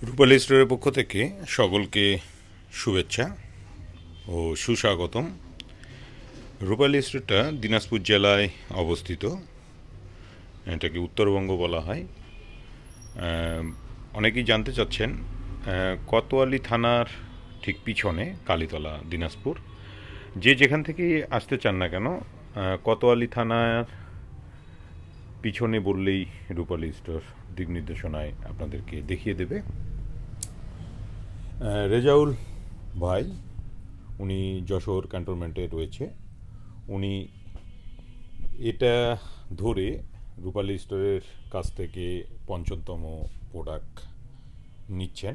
রূপালী স্টোরের পক্ষ থেকে সকলকে শুভেচ্ছা ও সুস্বাগতম। রূপালী স্টোরটা দিনাজপুর জেলায় অবস্থিত। এটাকে উত্তরবঙ্গ বলা হয়। অনেকেই জানতে চাচ্ছেন, কোতোয়ালি থানার ঠিক পিছনে কালীতলা, দিনাজপুর। যে যেখান থেকে আসতে চান না কেন, কোতোয়ালি থানার পিছনে বললেই রূপালী স্টোর দিক নির্দেশনায় আপনাদেরকে দেখিয়ে দেবে। রেজাউল ভাই, উনি যশোর ক্যান্টনমেন্টে রয়েছে। উনি এটা ধরে রূপালী স্টোরের কাছ থেকে ৫০তম প্রোডাক্ট নিচ্ছেন।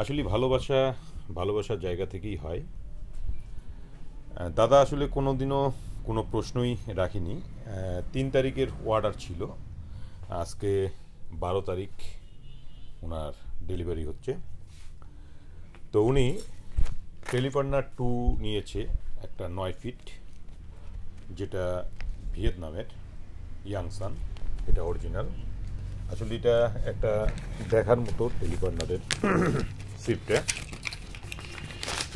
আসলে ভালোবাসার জায়গা থেকেই হয়। দাদা আসলে কোনো দিনও কোনো প্রশ্নই রাখিনি। ৩ তারিখের অর্ডার ছিল, আজকে ১২ তারিখ ওনার ডেলিভারি হচ্ছে। তো উনি টেলিপার্টনার 2 নিয়েছে, একটা ৯ ফিট, যেটা ভিয়েতনামের ইয়াংসান। এটা অরিজিনাল। আসলে এটা একটা দেখার মতো টেলিপার্টনারের সিপটা।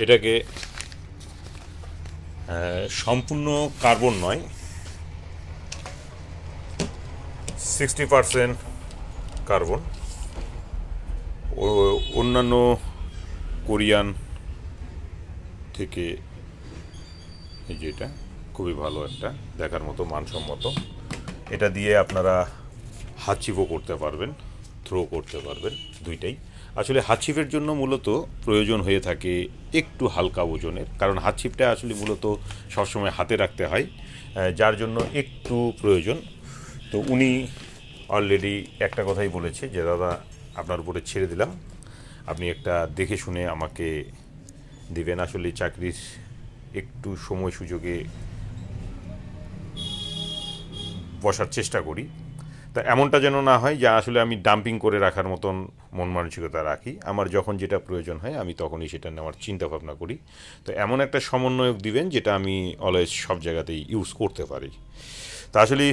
এটাকে সম্পূর্ণ কার্বন নয়, 60% কার্বন। অন্যান্য কোরিয়ান থেকে এই যে এটা খুবই ভালো, একটা দেখার মতো, মানসম্মত। এটা দিয়ে আপনারা হাতছিপও করতে পারবেন, থ্রো করতে পারবেন, দুইটাই। আসলে হাতছিপের জন্য মূলত প্রয়োজন হয়ে থাকে একটু হালকা ওজনের, কারণ হাতছিপটা আসলে মূলত সবসময় হাতে রাখতে হয়, যার জন্য একটু প্রয়োজন। তো উনি অলরেডি একটা কথাই বলেছে যে দাদা, আপনার উপরে ছেড়ে দিলাম, আপনি একটা দেখে শুনে আমাকে দিবেন। আসলে চাকরির একটু সময় সুযোগে বসার চেষ্টা করি, তা এমনটা যেন না হয় যে আসলে আমি ডাম্পিং করে রাখার মতন মন মানসিকতা রাখি। আমার যখন যেটা প্রয়োজন হয় আমি তখনই সেটা নেওয়ার চিন্তা ভাবনা করি। তো এমন একটা সমন্বয়ক দিবেন যেটা আমি অলওয়েজ সব জায়গাতেই ইউজ করতে পারি। তা আসলে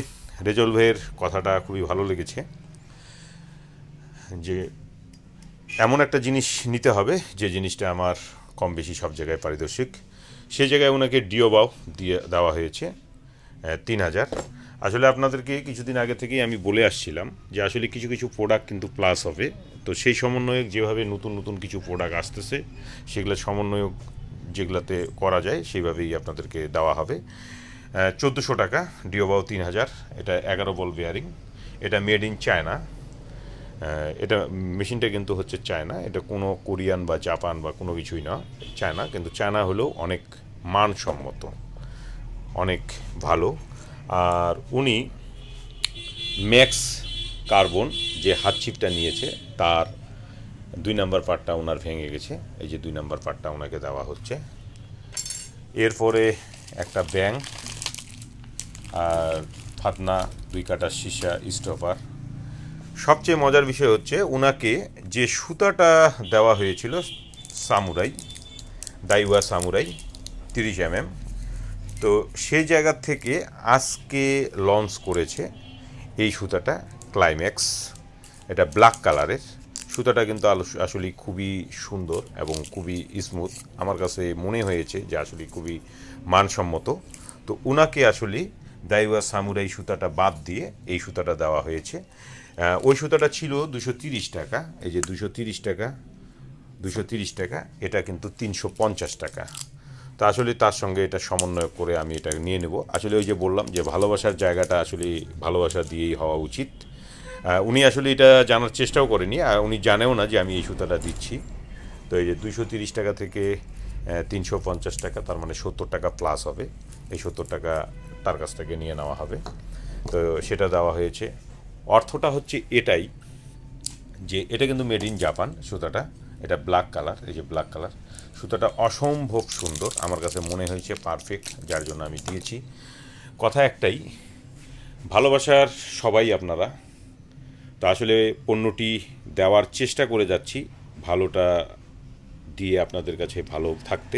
রেজল ভাইয়ের কথাটা খুবই ভালো লেগেছে, যে এমন একটা জিনিস নিতে হবে যে জিনিসটা আমার কম বেশি সব জায়গায় পারিদর্শিক। সেই জায়গায় ওনাকে ডিওবাও দিয়ে দেওয়া হয়েছে ৩,০০০। আসলে আপনাদেরকে কিছুদিন আগে থেকেই আমি বলে আসছিলাম যে আসলে কিছু কিছু প্রোডাক্ট কিন্তু প্লাস হবে। তো সেই সমন্বয়ক যেভাবে নতুন নতুন কিছু প্রোডাক্ট আসতেছে, সেগুলো সমন্বয়ক যেগুলোতে করা যায় সেইভাবেই আপনাদেরকে দেওয়া হবে। ১৪০০ টাকা, ডিওবাও ৩,০০০। এটা 11 বল বেয়ারিং, এটা মেড ইন চায়না। এটা মেশিনটা কিন্তু হচ্ছে চায়না, এটা কোনো কোরিয়ান বা জাপান বা কোনো কিছুই না, চায়না। কিন্তু চায়না হলেও অনেক মানসম্মত, অনেক ভালো। আর উনি ম্যাক্স কার্বন যে হাতছিপটা নিয়েছে, তার ২ নম্বর পার্টটা ওনার ভেঙে গেছে। এই যে ২ নম্বর পার্টটা ওনাকে দেওয়া হচ্ছে। এরপরে একটা ব্যাং আর ফাতনা ২ কাটার সীসা স্টপার। সবচেয়ে মজার বিষয় হচ্ছে ওনাকে যে সুতাটা দেওয়া হয়েছিল, সামুরাই, দাইওয়া সামুরাই 30 mm, তো সেই জায়গা থেকে আজকে লঞ্চ করেছে এই সুতাটা, ক্লাইম্যাক্স। এটা ব্ল্যাক কালারের সুতাটা, কিন্তু আসলে খুবই সুন্দর এবং খুবই স্মুথ। আমার কাছে মনে হয়েছে যে আসলে খুবই মানসম্মত। তো ওনাকে আসলে দাইওয়া সামুরাই সুতাটা বাদ দিয়ে এই সুতাটা দেওয়া হয়েছে। ওই সুতাটা ছিল ২৩০ টাকা। এই যে ২৩০ টাকা, ২৩০ টাকা, এটা কিন্তু ৩৫০ টাকা। তো আসলে তার সঙ্গে এটা সমন্বয় করে আমি এটা নিয়ে নেব। আসলে ওই যে বললাম যে ভালোবাসার জায়গাটা আসলে ভালোবাসা দিয়েই হওয়া উচিত। উনি আসলে এটা জানার চেষ্টাও করেনি, আর উনি জানেও না যে আমি এই সুতাটা দিচ্ছি। তো এই যে ২৩০ টাকা থেকে ৩৫০ টাকা, তার মানে ৭০ টাকা প্লাস হবে। এই ৭০ টাকা তার কাছ থেকে নিয়ে নেওয়া হবে। তো সেটা দেওয়া হয়েছে। অর্থটা হচ্ছে এটাই, যে এটা কিন্তু মেড ইন জাপান সুতাটা। এটা ব্ল্যাক কালার, এই যে ব্ল্যাক কালার সুতাটা অসম্ভব সুন্দর, আমার কাছে মনে হয়েছে পারফেক্ট, যার জন্য আমি দিয়েছি। কথা একটাই, ভালোবাসার সবাই আপনারা। তো আসলে পণ্যটি দেওয়ার চেষ্টা করে যাচ্ছি, ভালোটা দিয়ে আপনাদের কাছে ভালো থাকতে,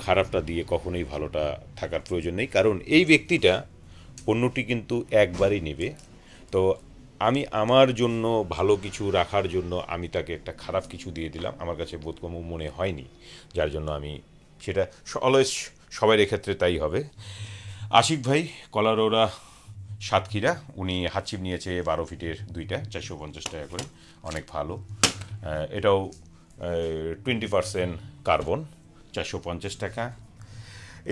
খারাপটা দিয়ে কখনোই ভালোটা থাকার প্রয়োজন নেই। কারণ এই ব্যক্তিটা পণ্যটি কিন্তু একবারই নেবে। তো আমি আমার জন্য ভালো কিছু রাখার জন্য আমি তাকে একটা খারাপ কিছু দিয়ে দিলাম, আমার কাছে বোধগম্য মনে হয়নি, যার জন্য আমি সেটা অলওয়েজ সবার এক্ষেত্রে তাই হবে। আশিক ভাই কলারোরা সাতক্ষীরা, উনি হাতছিপ নিয়েছে 12 ফিটের দুইটা, 450 টাকা করে, অনেক ভালো। এটাও 20% কার্বন, 450 টাকা।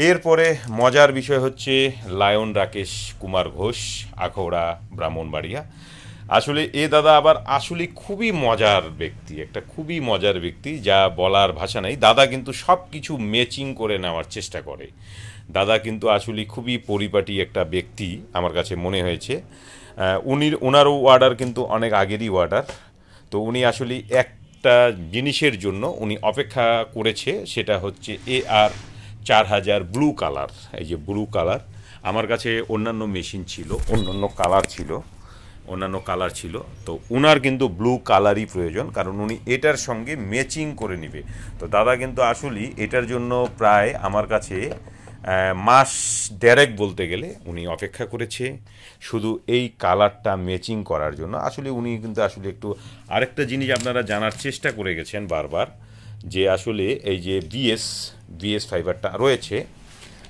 এরপরে মজার বিষয় হচ্ছে লায়ন রাকেশ কুমার ঘোষ, আখৌড়া, ব্রাহ্মণবাড়িয়া। আসলে এ দাদা আবার আসলে খুবই মজার ব্যক্তি, একটা খুবই মজার ব্যক্তি, যা বলার ভাষা নেই। দাদা কিন্তু সব কিছু ম্যাচিং করে নেওয়ার চেষ্টা করে। দাদা কিন্তু আসলে খুবই পরিপাটি একটা ব্যক্তি আমার কাছে মনে হয়েছে। ওনারও অর্ডার কিন্তু অনেক আগেরই অর্ডার। তো উনি আসলে একটা জিনিসের জন্য উনি অপেক্ষা করেছে, সেটা হচ্ছে AR-4000 ব্লু কালার। এই যে ব্লু কালার, আমার কাছে অন্যান্য মেশিন ছিল, অন্যান্য কালার ছিল, তো ওনার কিন্তু ব্লু কালারই প্রয়োজন, কারণ উনি এটার সঙ্গে ম্যাচিং করে নেবে। তো দাদা কিন্তু আসলে এটার জন্য প্রায় আমার কাছে মাস দেড়েক বলতে গেলে উনি অপেক্ষা করেছে শুধু এই কালারটা ম্যাচিং করার জন্য। আসলে উনি কিন্তু আসলে একটু আরেকটা জিনিস আপনারা জানার চেষ্টা করে গেছেন বারবার, যে আসলে এই যে বিএস ফাইবারটা রয়েছে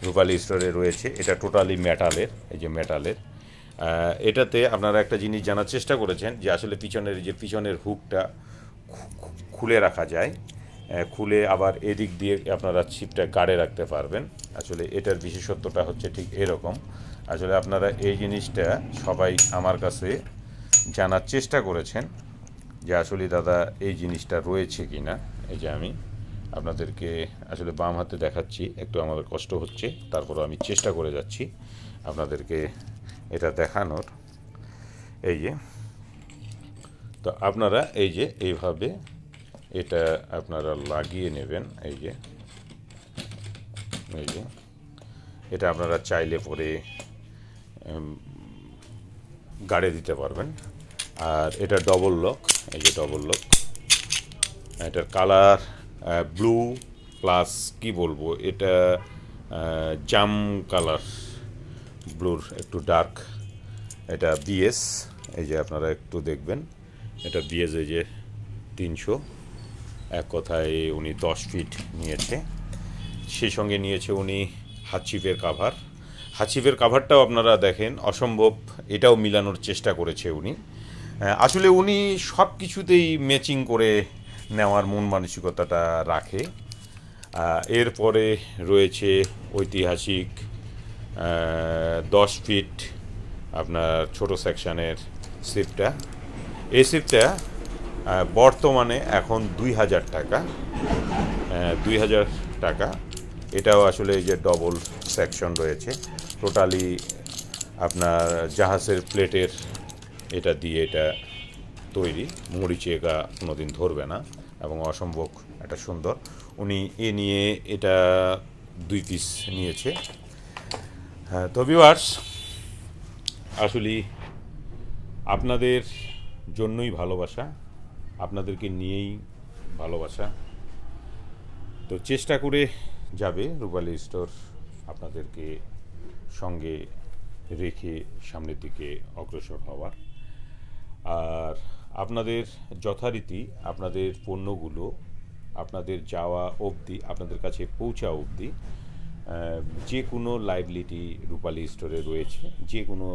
রূপালী স্টোরে রয়েছে, এটা টোটালি মেটালের, এই যে মেটালের। এটাতে আপনারা একটা জিনিস জানার চেষ্টা করেছেন যে আসলে পিছনের হুকটা খুলে রাখা যায়, খুলে আবার এদিক দিয়ে আপনারা ছিপটা গাড়ে রাখতে পারবেন। আসলে এটার বিশেষত্বটা হচ্ছে ঠিক এরকম। আসলে আপনারা এই জিনিসটা সবাই আমার কাছে জানার চেষ্টা করেছেন যে আসলে দাদা এই জিনিসটা রয়েছে কি না। এই যে আমি আপনাদেরকে আসলে বাম হাতে দেখাচ্ছি, একটু আমাদের কষ্ট হচ্ছে, তারপরও আমি চেষ্টা করে যাচ্ছি আপনাদেরকে এটা দেখানোর। এই যে, তো আপনারা এই যে এইভাবে এটা আপনারা লাগিয়ে নেবেন। এই যে এটা আপনারা চাইলে পরে গাড়ে দিতে পারবেন। আর এটা ডবল লক, এই যে ডবল লক, এটার কালার ব্লু প্লাস কি বলবো, এটা জাম কালার, ব্লুর একটু ডার্ক। এটা বিএস, এই যে আপনারা একটু দেখবেন, এটা বিএস, এই যে 300, এক কথায় উনি 10 ফিট নিয়েছে। সেই সঙ্গে নিয়েছে উনি হাতছিপের কাভারটাও আপনারা দেখেন অসম্ভব, এটাও মিলানোর চেষ্টা করেছে উনি। আসলে উনি সব কিছুতেই ম্যাচিং করে নেওয়ার মন মানসিকতাটা রাখে। এরপরে রয়েছে ঐতিহাসিক 10 ফিট আপনার ছোট সেকশানের সিপটা। এই সিপটা বর্তমানে এখন 2000 টাকা, 2000 টাকা। এটাও আসলে এই যে ডবল সেকশন রয়েছে, টোটালি আপনার জাহাজের প্লেটের এটা দিয়ে এটা তৈরি, মরিচে গা কোনোদিন ধরবে না এবং অসম্ভব একটা সুন্দর। উনি এ নিয়ে এটা 2 পিস নিয়েছে। হ্যাঁ, তো ভিউয়ার্স, আসলে আপনাদের জন্যই ভালোবাসা, আপনাদেরকে নিয়েই ভালোবাসা। তো চেষ্টা করে যাবে রূপালী স্টোর আপনাদেরকে সঙ্গে রেখে সামনের দিকে অগ্রসর হওয়ার। আর আপনাদের যথারীতি আপনাদের পণ্যগুলো আপনাদের যাওয়া অবধি, আপনাদের কাছে পৌঁছা অবধি যে কোনো লাইবিলিটি রূপালী স্টোরে রয়েছে। যে কোনো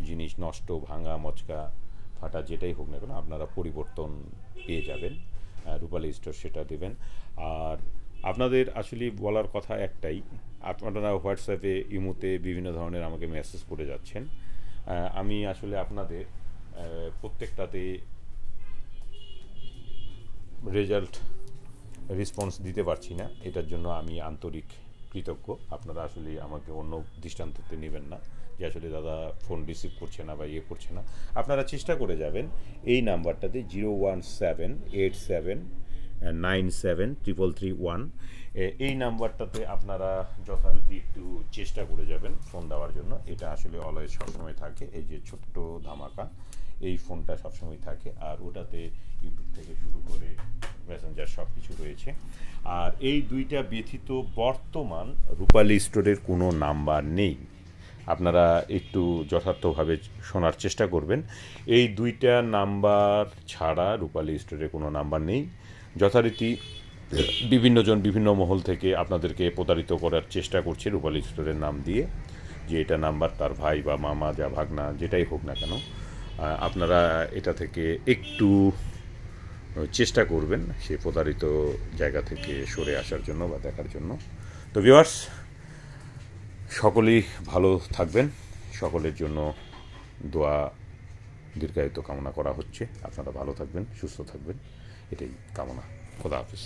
জিনিস নষ্ট, ভাঙা, মচকা, ফাটা যেটাই হোক না কেন আপনারা পরিবর্তন পেয়ে যাবেন, রূপালী স্টোর সেটা দেবেন। আর আপনাদের আসলে বলার কথা একটাই, আপনারা হোয়াটসঅ্যাপে, ইমোতে বিভিন্ন ধরনের আমাকে মেসেজ করে যাচ্ছেন। আমি আসলে আপনাদের প্রত্যেকটাতে রেসপন্স দিতে পারছি না, এটার জন্য আমি আন্তরিক কৃতজ্ঞ। আপনারা আসলে আমাকে অন্য দৃষ্টান্ততে নেবেন না যে আসলে দাদা ফোন রিসিভ করছে না বা ইয়ে করছে না। আপনারা চেষ্টা করে যাবেন এই নাম্বারটাতে 01787973331, এই নাম্বারটাতে আপনারা যথারীতি একটু চেষ্টা করে যাবেন ফোন দেওয়ার জন্য। এটা আসলে অলওয়েজ সবসময় থাকে, এই যে ছোট্ট ধামাকা, এই ফোনটা সবসময় থাকে। আর ওটাতে ইউটিউব থেকে শুরু করে মেসেঞ্জার সব কিছু রয়েছে। আর এই দুইটা ব্যতীত বর্তমান রূপালী স্টোরের কোনো নাম্বার নেই। আপনারা একটু যথার্থভাবে শোনার চেষ্টা করবেন। এই 2টা নাম্বার ছাড়া রূপালী স্টোরে কোনো নাম্বার নেই। যথারীতি বিভিন্নজন বিভিন্ন মহল থেকে আপনাদেরকে প্রতারিত করার চেষ্টা করছে রূপালী স্টোরের নাম দিয়ে, যে এটা নাম্বার তার ভাই বা মামা যা ভাগনা যেটাই হোক না কেন, আপনারা এটা থেকে একটু চেষ্টা করবেন সে প্রতারিত জায়গা থেকে সরে আসার জন্য বা দেখার জন্য। তো ভিউয়ার্স, সকলেই ভালো থাকবেন, সকলের জন্য দোয়া দীর্ঘায়িত কামনা করা হচ্ছে। আপনারা ভালো থাকবেন, সুস্থ থাকবেন, এটাই কামনা। খোদা হাফেজ।